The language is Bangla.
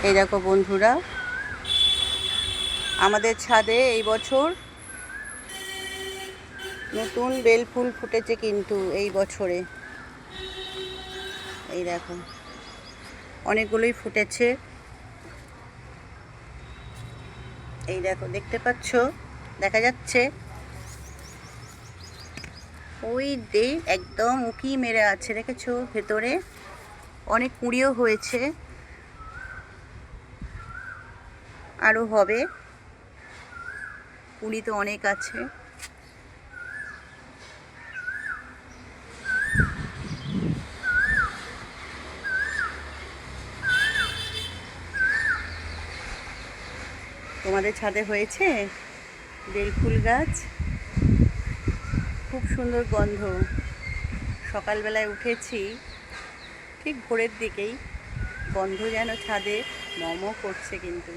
এই দেখো বন্ধুরা, আমাদের ছাদে এই বছর নতুন বেল ফুল ফুটেছে কিন্তু এই বছরে। এই দেখো অনেকগুলোই ফুটেছে। এই দেখো দেখতে পাচ্ছ, দেখা যাচ্ছে ওই একদম উকি মেরে আছে, দেখেছো? ভেতরে অনেক কুঁড়িও হয়েছে, আরও হবে, কুঁড়ি তো অনেক আছে। তোমাদের ছাদে হয়েছে বেল ফুল গাছ? খুব সুন্দর গন্ধ। সকালবেলায় উঠেছি ঠিক ভোরের দিকেই, গন্ধ যেন ছাদে মম করছে কিন্তু।